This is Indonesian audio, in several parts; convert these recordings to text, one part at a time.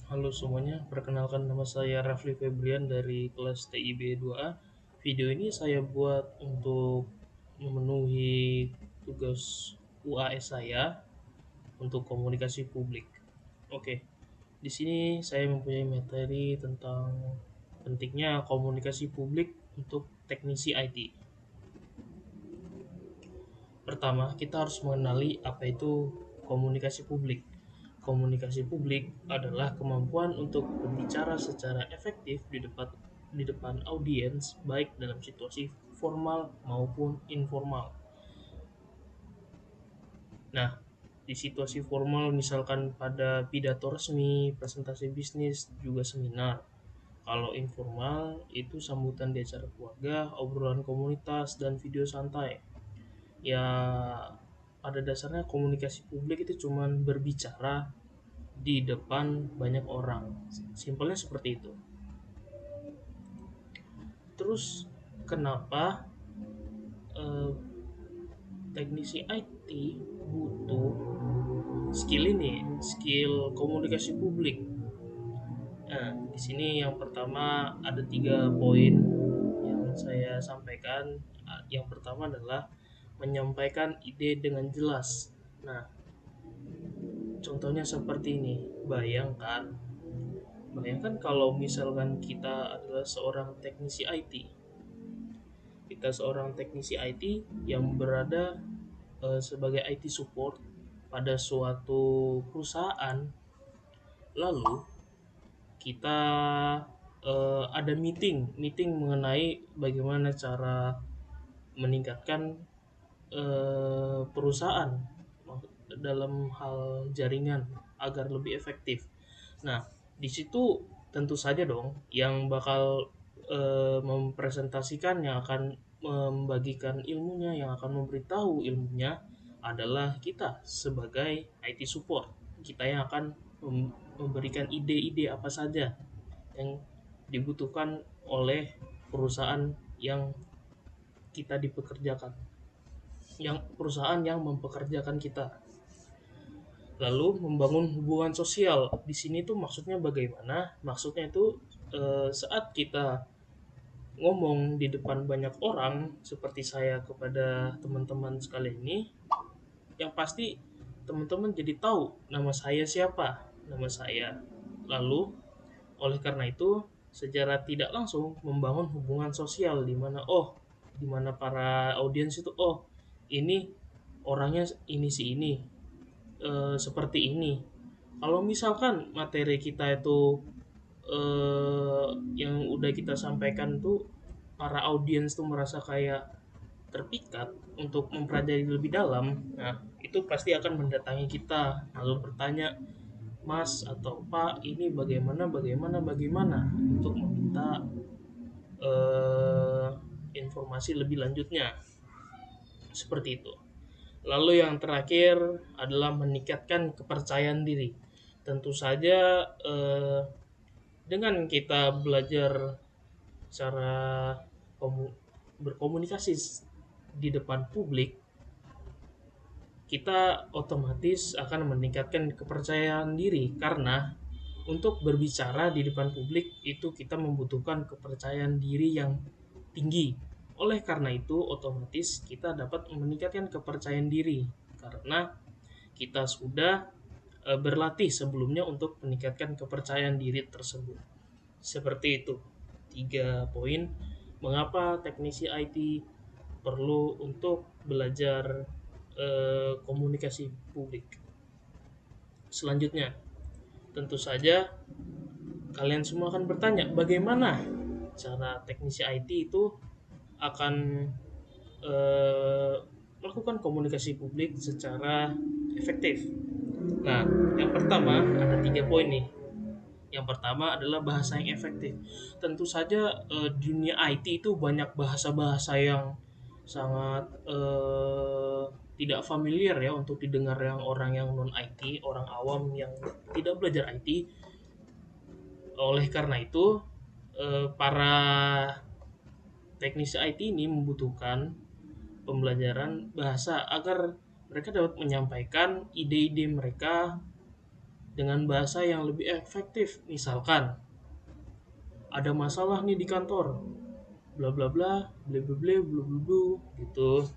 Halo semuanya, perkenalkan nama saya Rafli Febrian dari kelas TIB 2A. Video ini saya buat untuk memenuhi tugas UAS saya untuk komunikasi publik. Oke, di sini saya mempunyai materi tentang pentingnya komunikasi publik untuk teknisi IT. Pertama, kita harus mengenali apa itu komunikasi publik. Komunikasi publik adalah kemampuan untuk berbicara secara efektif di depan audiens, baik dalam situasi formal maupun informal. Nah, di situasi formal misalkan pada pidato resmi, presentasi bisnis, juga seminar. Kalau informal itu sambutan di acara keluarga, obrolan komunitas, dan video santai. Ya, pada dasarnya komunikasi publik itu cuman berbicara di depan banyak orang. Simpelnya seperti itu. Terus kenapa eh, teknisi IT butuh skill ini, skill komunikasi publik? Nah, di sini yang pertama ada 3 poin yang saya sampaikan. Yang pertama adalah menyampaikan ide dengan jelas. Nah, contohnya seperti ini. Bayangkan kalau misalkan kita adalah seorang teknisi IT. Kita seorang teknisi IT yang berada sebagai IT support pada suatu perusahaan. Lalu kita ada meeting mengenai bagaimana cara meningkatkan perusahaan dalam hal jaringan agar lebih efektif. Nah, di situ tentu saja dong yang bakal mempresentasikan, yang akan membagikan ilmunya, yang akan memberitahu ilmunya adalah kita sebagai IT support. Kita yang akan memberikan ide-ide apa saja yang dibutuhkan oleh perusahaan yang kita dipekerjakan, yang perusahaan yang mempekerjakan kita. Lalu membangun hubungan sosial. Di sini tuh maksudnya bagaimana? Maksudnya itu saat kita ngomong di depan banyak orang seperti saya kepada teman-teman sekalian ini, yang pasti teman-teman jadi tahu nama saya siapa, nama saya. Lalu oleh karena itu secara tidak langsung membangun hubungan sosial di mana para audiens itu, ini orangnya ini si ini, seperti ini. Kalau misalkan materi kita itu yang udah kita sampaikan tuh para audiens tuh merasa kayak terpikat untuk mempelajari lebih dalam, nah itu pasti akan mendatangi kita lalu bertanya, Mas atau Pak, ini bagaimana bagaimana bagaimana, untuk meminta eh, informasi lebih lanjutnya, seperti itu. Lalu yang terakhir adalah meningkatkan kepercayaan diri. Tentu saja dengan kita belajar cara berkomunikasi di depan publik, kita otomatis akan meningkatkan kepercayaan diri, karena untuk berbicara di depan publik itu kita membutuhkan kepercayaan diri yang tinggi. Oleh karena itu, otomatis kita dapat meningkatkan kepercayaan diri karena kita sudah berlatih sebelumnya untuk meningkatkan kepercayaan diri tersebut. Seperti itu. 3 poin mengapa teknisi IT perlu untuk belajar komunikasi publik. Selanjutnya, tentu saja kalian semua akan bertanya, bagaimana cara teknisi IT itu akan eh, melakukan komunikasi publik secara efektif. Nah, yang pertama ada 3 poin nih. Yang pertama adalah bahasa yang efektif. Tentu saja dunia IT itu banyak bahasa-bahasa yang sangat tidak familiar ya untuk didengar yang orang yang non IT, orang awam yang tidak belajar IT. Oleh karena itu, para teknisi IT ini membutuhkan pembelajaran bahasa agar mereka dapat menyampaikan ide-ide mereka dengan bahasa yang lebih efektif. Misalkan ada masalah nih di kantor, bla bla bla, bla bla bla, bla bla bla, gitu.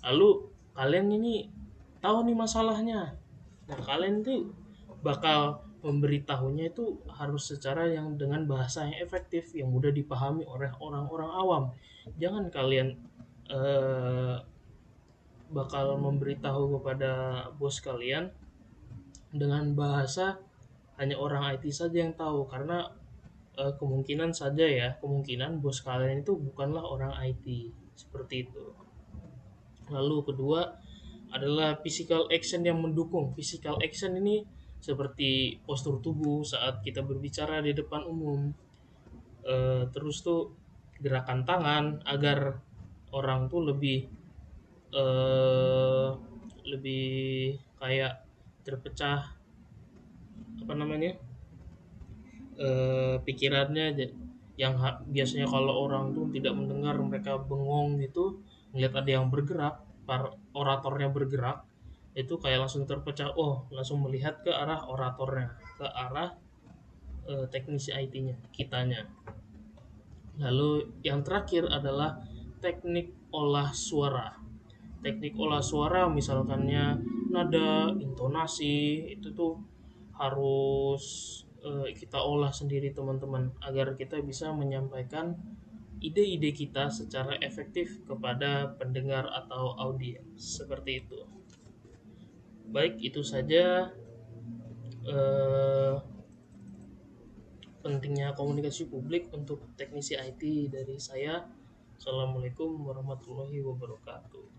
Lalu kalian ini tahu nih masalahnya. Nah, kalian tuh bakal memberitahunya itu harus secara yang dengan bahasa yang efektif, yang mudah dipahami oleh orang-orang awam. Jangan kalian eh, bakal memberitahu kepada bos kalian dengan bahasa hanya orang IT saja yang tahu, karena kemungkinan saja ya, kemungkinan bos kalian itu bukanlah orang IT, seperti itu. Lalu kedua adalah physical action yang mendukung. Physical action ini seperti postur tubuh saat kita berbicara di depan umum. Terus tuh gerakan tangan agar orang tuh eh, lebih kayak terpecah apa namanya, pikirannya, yang biasanya kalau orang tuh tidak mendengar, mereka bengong gitu, ngeliat ada yang bergerak, oratornya bergerak, itu kayak langsung terpecah, oh langsung melihat ke arah oratornya, ke arah teknisi IT-nya, kitanya. Lalu yang terakhir adalah teknik olah suara. Teknik olah suara misalkannya nada, intonasi, itu tuh harus kita olah sendiri teman-teman, agar kita bisa menyampaikan ide-ide kita secara efektif kepada pendengar atau audiens, seperti itu. Baik, itu saja eh, pentingnya komunikasi publik untuk teknisi IT dari saya. Assalamualaikum warahmatullahi wabarakatuh.